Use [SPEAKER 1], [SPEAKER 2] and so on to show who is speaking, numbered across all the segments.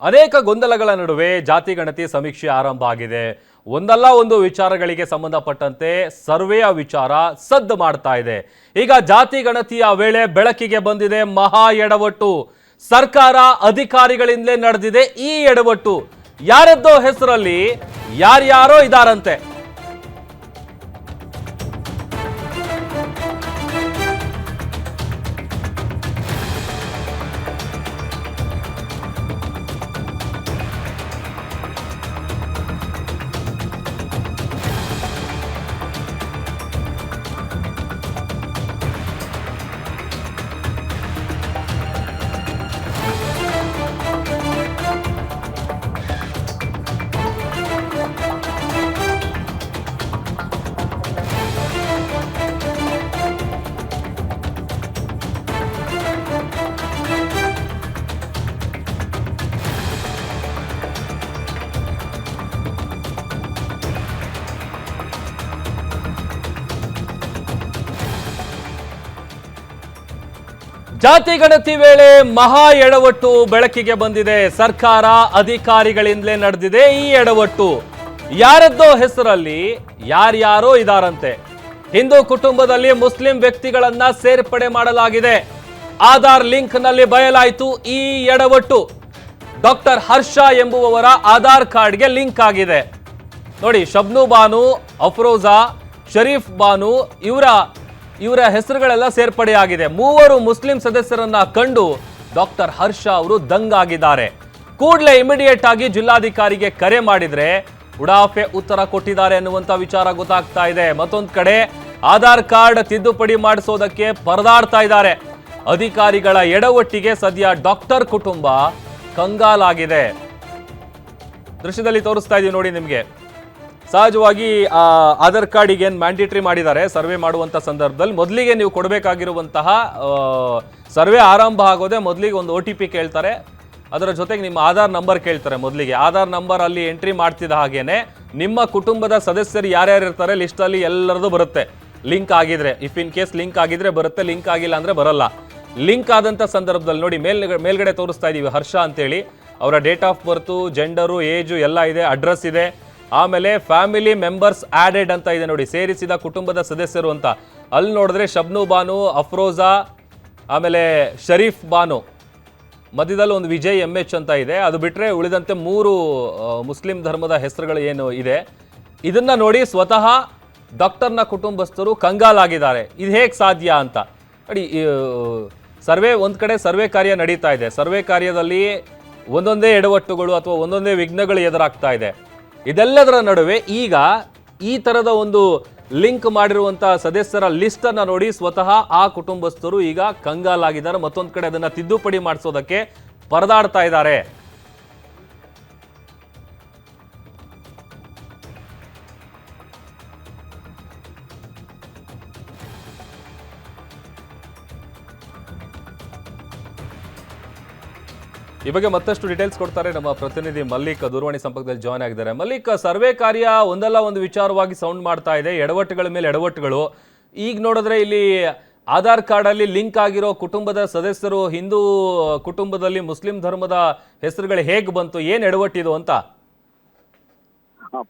[SPEAKER 1] ಅನೇಕ ಗೊಂದಲಗಳ ನಡುವೆ ಜಾತಿ ಗಣತಿ ಸಮೀಕ್ಷೆ ಆರಂಭ ಆಗಿದೆ. ಒಂದಲ್ಲ ಒಂದು ವಿಚಾರಗಳಿಗೆ ಸಂಬಂಧಪಟ್ಟಂತೆ ಸರ್ವೆಯ ವಿಚಾರ ಸದ್ದು ಮಾಡ್ತಾ ಇದೆ. ಈಗ ಜಾತಿ ಗಣತಿಯ ವೇಳೆ ಬೆಳಕಿಗೆ ಬಂದಿದೆ ಮಹಾ ಎಡವಟ್ಟು. ಸರ್ಕಾರ ಅಧಿಕಾರಿಗಳಿಂದಲೇ ನಡೆದಿದೆ ಈ ಎಡವಟ್ಟು. ಯಾರದ್ದೋ ಹೆಸರಲ್ಲಿ ಯಾರ್ಯಾರೋ ಇದಾರಂತೆ. ಜಾತಿ ಗಣತಿ ವೇಳೆ ಮಹಾ ಎಡವಟ್ಟು ಬೆಳಕಿಗೆ ಬಂದಿದೆ. ಸರ್ಕಾರ ಅಧಿಕಾರಿಗಳಿಂದಲೇ ನಡೆದಿದೆ ಈ ಎಡವಟ್ಟು. ಯಾರದ್ದೋ ಹೆಸರಲ್ಲಿ ಯಾರ್ಯಾರೋ ಇದಾರಂತೆ. ಹಿಂದೂ ಕುಟುಂಬದಲ್ಲಿ ಮುಸ್ಲಿಂ ವ್ಯಕ್ತಿಗಳನ್ನ ಸೇರ್ಪಡೆ ಮಾಡಲಾಗಿದೆ. ಆಧಾರ್ ಲಿಂಕ್ ನಲ್ಲಿ ಬಯಲಾಯಿತು ಈ ಎಡವಟ್ಟು. ಡಾಕ್ಟರ್ ಹರ್ಷ ಎಂಬುವವರ ಆಧಾರ್ ಕಾರ್ಡ್ಗೆ ಲಿಂಕ್ ಆಗಿದೆ. ನೋಡಿ, ಶಬ್ನು ಬಾನು, ಅಫ್ರೋಜಾ, ಶರೀಫ್ ಬಾನು ಇವರ ಹೆಸರುಗಳೆಲ್ಲ ಸೇರ್ಪಡೆಯಾಗಿದೆ. ಮೂವರು ಮುಸ್ಲಿಂ ಸದಸ್ಯರನ್ನ ಕಂಡು ಡಾಕ್ಟರ್ ಹರ್ಷ ಅವರು ದಂಗಾಗಿದ್ದಾರೆ. ಕೂಡಲೇ ಇಮಿಡಿಯೇಟ್ ಆಗಿ ಜಿಲ್ಲಾಧಿಕಾರಿಗೆ ಕರೆ ಮಾಡಿದ್ರೆ ಉಡಾಫೆ ಉತ್ತರ ಕೊಟ್ಟಿದ್ದಾರೆ ಅನ್ನುವಂತ ವಿಚಾರ ಗೊತ್ತಾಗ್ತಾ ಇದೆ. ಮತ್ತೊಂದು ಕಡೆ ಆಧಾರ್ ಕಾರ್ಡ್ ತಿದ್ದುಪಡಿ ಮಾಡಿಸೋದಕ್ಕೆ ಪರದಾಡ್ತಾ ಇದ್ದಾರೆ. ಅಧಿಕಾರಿಗಳ ಎಡವಟ್ಟಿಗೆ ಸದ್ಯ ಡಾಕ್ಟರ್ ಕುಟುಂಬ ಕಂಗಾಲಾಗಿದೆ. ದೃಶ್ಯದಲ್ಲಿ ತೋರಿಸ್ತಾ ಇದೀವಿ ನೋಡಿ ನಿಮ್ಗೆ. ಸಹಜವಾಗಿ ಆಧಾರ್ ಕಾರ್ಡಿಗೆ ಏನು ಮ್ಯಾಂಡೇಟರಿ ಮಾಡಿದ್ದಾರೆ ಸರ್ವೆ ಮಾಡುವಂಥ ಸಂದರ್ಭದಲ್ಲಿ ಮೊದಲಿಗೆ ನೀವು ಕೊಡಬೇಕಾಗಿರುವಂತಹ ಸರ್ವೆ ಆರಂಭ ಆಗೋದೇ ಮೊದಲಿಗೆ ಒಂದು OTP ಕೇಳ್ತಾರೆ. ಅದರ ಜೊತೆಗೆ ನಿಮ್ಮ ಆಧಾರ್ ನಂಬರ್ ಕೇಳ್ತಾರೆ. ಮೊದಲಿಗೆ ಆಧಾರ್ ನಂಬರ್ ಅಲ್ಲಿ ಎಂಟ್ರಿ ಮಾಡ್ತಿದ್ದ ಹಾಗೇನೆ ನಿಮ್ಮ ಕುಟುಂಬದ ಸದಸ್ಯರು ಯಾರ್ಯಾರು ಇರ್ತಾರೆ ಲಿಸ್ಟಲ್ಲಿ ಎಲ್ಲರದು ಬರುತ್ತೆ. ಲಿಂಕ್ ಆಗಿದ್ರೆ, ಇಫ್ ಇನ್ ಕೇಸ್ ಲಿಂಕ್ ಆಗಿದ್ರೆ ಬರುತ್ತೆ, ಲಿಂಕ್ ಆಗಿಲ್ಲ ಅಂದ್ರೆ ಬರಲ್ಲ. ಲಿಂಕ್ ಆದಂಥ ಸಂದರ್ಭದಲ್ಲಿ ನೋಡಿ ಮೇಲ್ಗಡೆ ತೋರಿಸ್ತಾ ಇದೀವಿ ಹರ್ಷ ಅಂತೇಳಿ. ಅವರ date of birth, gender, age ಎಲ್ಲ ಇದೆ, ಅಡ್ರೆಸ್ ಇದೆ. ಆಮೇಲೆ ಫ್ಯಾಮಿಲಿ ಮೆಂಬರ್ಸ್ ಆಡೆಡ್ ಅಂತ ಇದೆ ನೋಡಿ, ಸೇರಿಸಿದ ಕುಟುಂಬದ ಸದಸ್ಯರು ಅಂತ. ಅಲ್ಲಿ ನೋಡಿದ್ರೆ ಶಬ್ನು ಬಾನು, ಅಫ್ರೋಜಾ, ಆಮೇಲೆ ಶರೀಫ್ ಬಾನು, ಮಧ್ಯದಲ್ಲಿ ಒಂದು ವಿಜಯ್ MH ಅಂತ ಇದೆ. ಅದು ಬಿಟ್ಟರೆ ಉಳಿದಂತೆ 3 ಮುಸ್ಲಿಂ ಧರ್ಮದ ಹೆಸರುಗಳು ಏನು ಇದೆ. ಇದನ್ನ ನೋಡಿ ಸ್ವತಃ ಡಾಕ್ಟರ್ನ ಕುಟುಂಬಸ್ಥರು ಕಂಗಾಲಾಗಿದ್ದಾರೆ. ಇದು ಹೇಗೆ ಸಾಧ್ಯ ಅಂತ ನೋಡಿ. ಸರ್ವೆ ಒಂದು ಕಡೆ ಸರ್ವೆ ಕಾರ್ಯ ನಡೀತಾ ಇದೆ. ಸರ್ವೆ ಕಾರ್ಯದಲ್ಲಿ ಒಂದೊಂದೇ ಎಡವಟ್ಟುಗಳು ಅಥವಾ ಒಂದೊಂದೇ ವಿಘ್ನಗಳು ಎದುರಾಗ್ತಾ ಇದೆ. ಇದೆಲ್ಲದರ ನಡುವೆ ಈಗ ಈ ತರದ ಒಂದು ಲಿಂಕ್ ಮಾಡಿರುವಂತಹ ಸದಸ್ಯರ ಲಿಸ್ಟ್ ಅನ್ನ ನೋಡಿ ಸ್ವತಃ ಆ ಕುಟುಂಬಸ್ಥರು ಈಗ ಕಂಗಾಲಾಗಿದ್ದಾರೆ. ಮತ್ತೊಂದು ಕಡೆ ಅದನ್ನ ತಿದ್ದುಪಡಿ ಮಾಡಿಸೋದಕ್ಕೆ ಪರದಾಡ್ತಾ ಇದ್ದಾರೆ. ಈ ಬಗ್ಗೆ ಮತ್ತಷ್ಟು ಡೀಟೇಲ್ಸ್ ಕೊಡ್ತಾರೆ ನಮ್ಮ ಪ್ರತಿನಿಧಿ ಮಲ್ಲಿಕ್, ದೂರವಾಣಿ ಸಂಪರ್ಕದಲ್ಲಿ ಜಾಯ್ನ್ ಆಗಿದ್ದಾರೆ. ಮಲ್ಲಿಕ್, ಸರ್ವೆ ಕಾರ್ಯ ಒಂದಲ್ಲ ಒಂದು ವಿಚಾರವಾಗಿ ಸೌಂಡ್ ಮಾಡ್ತಾ ಇದೆ, ಎಡವಟ್ಟುಗಳ ಮೇಲೆ ಎಡವಟ್ಟುಗಳು. ಈಗ ನೋಡಿದ್ರೆ ಇಲ್ಲಿ ಆಧಾರ್ ಕಾರ್ಡ್ ಅಲ್ಲಿ ಲಿಂಕ್ ಆಗಿರೋ ಕುಟುಂಬದ ಸದಸ್ಯರು ಹಿಂದೂ ಕುಟುಂಬದಲ್ಲಿ ಮುಸ್ಲಿಂ ಧರ್ಮದ ಹೆಸರುಗಳು ಹೇಗೆ ಬಂತು, ಏನ್ ಎಡವಟ್ಟಿದು ಅಂತ?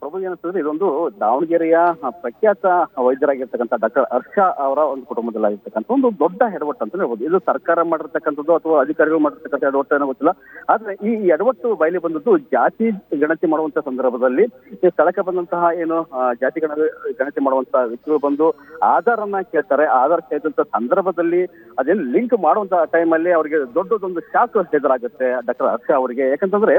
[SPEAKER 2] ಪ್ರಭು, ಏನಂತಂದ್ರೆ ಇದೊಂದು ದಾವಣಗೆರೆಯ ಪ್ರಖ್ಯಾತ ವೈದ್ಯರಾಗಿರ್ತಕ್ಕಂಥ ಡಾಕ್ಟರ್ ಹರ್ಷ ಅವರ ಒಂದು ಕುಟುಂಬದಲ್ಲಾಗಿರ್ತಕ್ಕಂಥ ಒಂದು ದೊಡ್ಡ ಎಡವಟ್ಟು ಅಂತ ಹೇಳ್ಬೋದು. ಇದು ಸರ್ಕಾರ ಮಾಡಿರ್ತಕ್ಕಂಥದ್ದು ಅಥವಾ ಅಧಿಕಾರಿಗಳು ಮಾಡಿರ್ತಕ್ಕಂಥ ಎಡವಟ್ಟು ಏನೋ ಗೊತ್ತಿಲ್ಲ. ಆದ್ರೆ ಈ ಎಡವಟ್ಟು ಬಯಲಿ ಬಂದದ್ದು ಜಾತಿ ಗಣತಿ ಮಾಡುವಂತ ಸಂದರ್ಭದಲ್ಲಿ ಸ್ಥಳಕ್ಕೆ ಬಂದಂತಹ ಏನು ಜಾತಿ ಗಣತಿ ಮಾಡುವಂತಹ ವ್ಯಕ್ತಿಗಳು ಬಂದು ಆಧಾರ್ ಅನ್ನ ಕೇಳ್ತಾರೆ. ಆಧಾರ್ ಕೇಳಿದಂತ ಸಂದರ್ಭದಲ್ಲಿ ಅದೇನು ಲಿಂಕ್ ಮಾಡುವಂತ ಟೈಮಲ್ಲಿ ಅವರಿಗೆ ದೊಡ್ಡದೊಂದು ಶಾಕ್ ಎದುರಾಗುತ್ತೆ ಡಾಕ್ಟರ್ ಹರ್ಷ ಅವರಿಗೆ. ಯಾಕಂತಂದ್ರೆ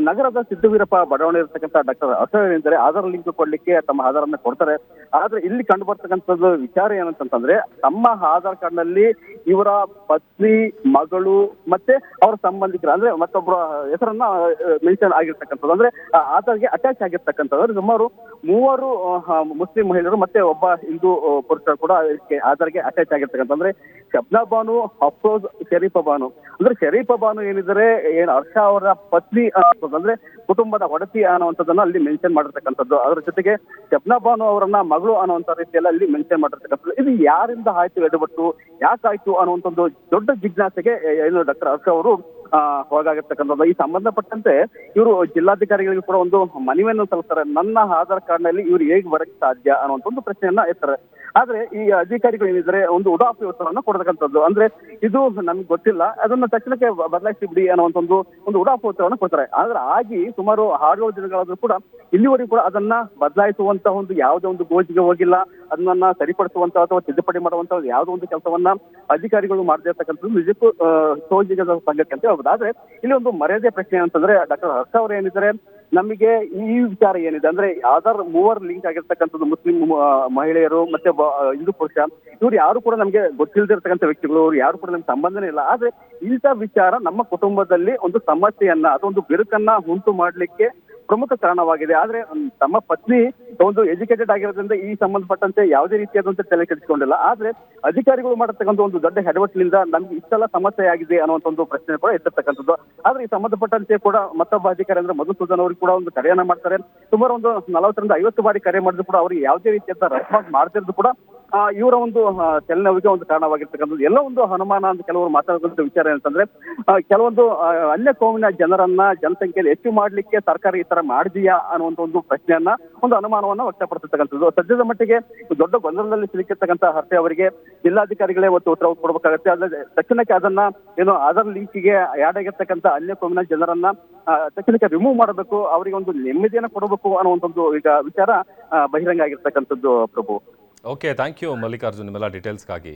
[SPEAKER 2] ನಗರದ ಸಿದ್ದವೀರಪ್ಪ ಬಡಾವಣೆ ಇರತಕ್ಕಂಥ ಡಾಕ್ಟರ್ ಹರ್ಷ ಏನಂದ್ರೆ ಆಧಾರ್ ಲಿಂಕ್ ಕೊಡ್ಲಿಕ್ಕೆ ತಮ್ಮ ಆಧಾರ್ ಅನ್ನ ಕೊಡ್ತಾರೆ. ಆದ್ರೆ ಇಲ್ಲಿ ಕಂಡು ಬರ್ತಕ್ಕಂಥದ್ದು ವಿಚಾರ ಏನಂತಂದ್ರೆ ತಮ್ಮ ಆಧಾರ್ ಕಾರ್ಡ್ ನಲ್ಲಿ ಇವರ ಪತ್ನಿ, ಮಗಳು ಮತ್ತೆ ಅವರ ಸಂಬಂಧಿಕರ ಅಂದ್ರೆ ಮತ್ತೊಬ್ಬರ ಹೆಸರನ್ನ ಮೆನ್ಷನ್ ಆಗಿರ್ತಕ್ಕಂಥದ್ದು, ಅಂದ್ರೆ ಆಧಾರ್ಗೆ ಅಟ್ಯಾಚ್ ಆಗಿರ್ತಕ್ಕಂಥದ್ದು. ಸುಮಾರು 3 ಮುಸ್ಲಿಂ ಮಹಿಳೆಯರು ಮತ್ತೆ ಒಬ್ಬ ಹಿಂದೂ ಪುರುಷರು ಕೂಡ ಆಧಾರ್ಗೆ ಅಟ್ಯಾಚ್ ಆಗಿರ್ತಕ್ಕಂಥ. ಅಂದ್ರೆ ಶಬ್ನಾ ಬಾನು, ಅಫ್ರೋಜ್, ಶರೀಫ ಬಾನು. ಅಂದ್ರೆ ಶರೀಫ ಬಾನು ಏನಿದ್ರೆ ಏನು ಹರ್ಷ ಅವರ ಪತ್ನಿ ಅಂದ್ರೆ ಕುಟುಂಬದ ಒಡತಿ ಅನ್ನುವಂಥದ್ದನ್ನ ಅಲ್ಲಿ ಮೆನ್ಷನ್ ಮಾಡಿರ್ತಕ್ಕಂಥದ್ದು. ಅದರ ಜೊತೆಗೆ ಶಬ್ನಾ ಬಾನು ಅವರನ್ನ ಮಗಳು ಅನ್ನುವಂಥ ರೀತಿಯಲ್ಲಿ ಅಲ್ಲಿ ಮೆನ್ಷನ್ ಮಾಡಿರ್ತಕ್ಕಂಥದ್ದು. ಇದು ಯಾರಿಂದ ಆಯ್ತು ಎಡವಟ್ಟು, ಯಾಕಾಯ್ತು ಅನ್ನುವಂಥದ್ದು ದೊಡ್ಡ ಜಿಜ್ಞಾಸೆಗೆ ಏನು ಡಾಕ್ಟರ್ ಹರ್ಷ ಅವರು ಒಳಗಾಗಿರ್ತಕ್ಕಂಥದ್ದು. ಈ ಸಂಬಂಧಪಟ್ಟಂತೆ ಇವರು ಜಿಲ್ಲಾಧಿಕಾರಿಗಳಿಗೆ ಕೂಡ ಒಂದು ಮನವಿಯನ್ನು ಸಲ್ಲಿಸ್ತಾರೆ. ನನ್ನ ಆಧಾರ್ ಕಾರ್ಡ್ ನಲ್ಲಿ ಇವ್ರು ಹೇಗೆ ಬರಕ್ಕೆ ಸಾಧ್ಯ ಅನ್ನುವಂತ ಒಂದು ಪ್ರಶ್ನೆಯನ್ನ ಎತ್ತಾರೆ. ಆದ್ರೆ ಈ ಅಧಿಕಾರಿಗಳು ಏನಿದ್ರೆ ಒಂದು ಉಡಾಫಿ ಉತ್ತರವನ್ನು ಕೊಡ್ತಕ್ಕಂಥದ್ದು. ಅಂದ್ರೆ ಇದು ನಮ್ಗೆ ಗೊತ್ತಿಲ್ಲ, ಅದನ್ನ ತಕ್ಷಣಕ್ಕೆ ಬದಲಾಯಿಸಿ ಬಿಡಿ ಅನ್ನುವಂತ ಒಂದು ಉಡಾಫಿ ಉತ್ತರವನ್ನು ಕೊಡ್ತಾರೆ. ಆದ್ರೆ ಆಗಿ ಸುಮಾರು 6-7 ದಿನಗಳಾದ್ರೂ ಕೂಡ ಇಲ್ಲಿವರೆಗೂ ಕೂಡ ಅದನ್ನ ಬದಲಾಯಿಸುವಂತಹ ಒಂದು ಯಾವುದೇ ಒಂದು ಗೋಜಿಗೆ ಹೋಗಿಲ್ಲ. ಅದನ್ನ ಸರಿಪಡಿಸುವಂತ ಅಥವಾ ತಿದ್ದುಪಡಿ ಮಾಡುವಂತ ಯಾವುದೋ ಒಂದು ಕೆಲಸವನ್ನ ಅಧಿಕಾರಿಗಳು ಮಾಡದೇ ಇರ್ತಕ್ಕಂಥದ್ದು ನಿಜಕ್ಕೂ ಸೋಜಿಗದ ಸಂಗತಿ ಅಂತ ಹೇಳ್ಬೋದು. ಆದ್ರೆ ಇಲ್ಲಿ ಒಂದು ಮರ್ಯಾದೆ ಪ್ರಶ್ನೆ ಅಂತಂದ್ರೆ ಡಾಕ್ಟರ್ ಹರ್ಷ ಅವರು ಏನಿದ್ದಾರೆ, ನಮಗೆ ಈ ವಿಚಾರ ಏನಿದೆ ಅಂದ್ರೆ ಆಧಾರ್ ಮೂವರು ಲಿಂಕ್ ಆಗಿರ್ತಕ್ಕಂಥದ್ದು ಮುಸ್ಲಿಂ ಮಹಿಳೆಯರು ಮತ್ತೆ ಹಿಂದೂ ಪುರುಷ, ಇವ್ರು ಯಾರು ಕೂಡ ನಮಗೆ ಗೊತ್ತಿಲ್ಲದಿರ್ತಕ್ಕಂಥ ವ್ಯಕ್ತಿಗಳು, ಇವ್ರು ಯಾರು ಕೂಡ ನಮ್ಗೆ ಸಂಬಂಧನೇ ಇಲ್ಲ. ಆದ್ರೆ ಇಂಥ ವಿಚಾರ ನಮ್ಮ ಕುಟುಂಬದಲ್ಲಿ ಒಂದು ಸಮಸ್ಯೆಯನ್ನ ಅಥವಾ ಒಂದು ಬಿರುಕನ್ನ ಉಂಟು ಮಾಡ್ಲಿಕ್ಕೆ ಪ್ರಮುಖ ಕಾರಣವಾಗಿದೆ. ಆದ್ರೆ ತಮ್ಮ ಪತ್ನಿ ಒಂದು ಎಜುಕೇಟೆಡ್ ಆಗಿರೋದ್ರಿಂದ ಈ ಸಂಬಂಧಪಟ್ಟಂತೆ ಯಾವುದೇ ರೀತಿಯಾದಂತೆ ತಲೆ ಕೆಡಿಸಿಕೊಂಡಿಲ್ಲ. ಆದ್ರೆ ಅಧಿಕಾರಿಗಳು ಮಾಡತಕ್ಕಂಥ ಒಂದು ದೊಡ್ಡ ಹೆಡವಟ್ಟಿನಿಂದ ನಮ್ಗೆ ಇಷ್ಟೆಲ್ಲ ಸಮಸ್ಯೆ ಆಗಿದೆ ಅನ್ನುವಂಥ ಒಂದು ಪ್ರಶ್ನೆ ಕೂಡ ಎತ್ತಿರ್ತಕ್ಕಂಥದ್ದು. ಆದ್ರೆ ಈ ಸಂಬಂಧಪಟ್ಟಂತೆ ಕೂಡ ಮತ್ತೊಬ್ಬ ಅಧಿಕಾರಿ ಅಂದ್ರೆ ಮಧುಸೂದನ್ ಅವ್ರಿಗೆ ಕೂಡ ಒಂದು ಕರೆಯನ್ನ ಮಾಡ್ತಾರೆ. ಸುಮಾರು ಒಂದು 40-50 ಬಾರಿ ಕರೆ ಮಾಡಿದ್ರು ಕೂಡ ಅವ್ರಿಗೆ ಯಾವುದೇ ರೀತಿಯಾದ ರೆಸ್ಪಾನ್ಸ್ ಮಾಡ್ತಿರೋದು ಕೂಡ ಇವರ ಒಂದು ತಲೆನೋವಿಗೆ ಒಂದು ಕಾರಣವಾಗಿರ್ತಕ್ಕಂಥದ್ದು. ಎಲ್ಲ ಒಂದು ಅನುಮಾನ ಅಂತ ಕೆಲವರು ಮಾತಾಡುವಂತ ವಿಚಾರ ಏನಂತಂದ್ರೆ, ಕೆಲವೊಂದು ಅನ್ಯ ಕೋಮಿನ ಜನರನ್ನ ಜನಸಂಖ್ಯೆಯಲ್ಲಿ ಹೆಚ್ಚು ಮಾಡ್ಲಿಕ್ಕೆ ಸರ್ಕಾರ ಈ ತರ ಮಾಡಿದೆಯಾ ಅನ್ನುವಂತ ಒಂದು ಪ್ರಶ್ನೆಯನ್ನ, ಒಂದು ಅನುಮಾನವನ್ನ ವ್ಯಕ್ತಪಡಿಸತಕ್ಕಂಥದ್ದು. ಸದ್ಯದ ಮಟ್ಟಿಗೆ ದೊಡ್ಡ ಗೊಂದಲದಲ್ಲಿ ಸಿಲುಕಿರ್ತಕ್ಕಂಥ ಹರ್ಷೆ ಅವರಿಗೆ ಜಿಲ್ಲಾಧಿಕಾರಿಗಳೇ ಒಂದು ಉತ್ತರ ಕೊಡಬೇಕಾಗುತ್ತೆ. ಅಲ್ಲದೆ ತಕ್ಷಣಕ್ಕೆ ಅದನ್ನ ಏನು ಆಧಾರ್ ಲಿಂಕಿಗೆ ಆಡ್ ಆಗಿರ್ತಕ್ಕಂಥ ಅನ್ಯ ಕೋಮಿನ ಜನರನ್ನ ತಕ್ಷಣಕ್ಕೆ ರಿಮೂವ್ ಮಾಡಬೇಕು, ಅವರಿಗೆ ಒಂದು ನೆಮ್ಮದಿಯನ್ನು ಕೊಡಬೇಕು ಅನ್ನುವಂಥದ್ದು ಈಗ ವಿಚಾರ ಬಹಿರಂಗ ಆಗಿರ್ತಕ್ಕಂಥದ್ದು. ಪ್ರಭು,
[SPEAKER 1] ಓಕೆ, ಥ್ಯಾಂಕ್ ಯು ಮಲ್ಲಿಕಾರ್ಜುನ್, ನಿಮ್ಮೆಲ್ಲ ಡೀಟೇಲ್ಸ್ಗಾಗಿ.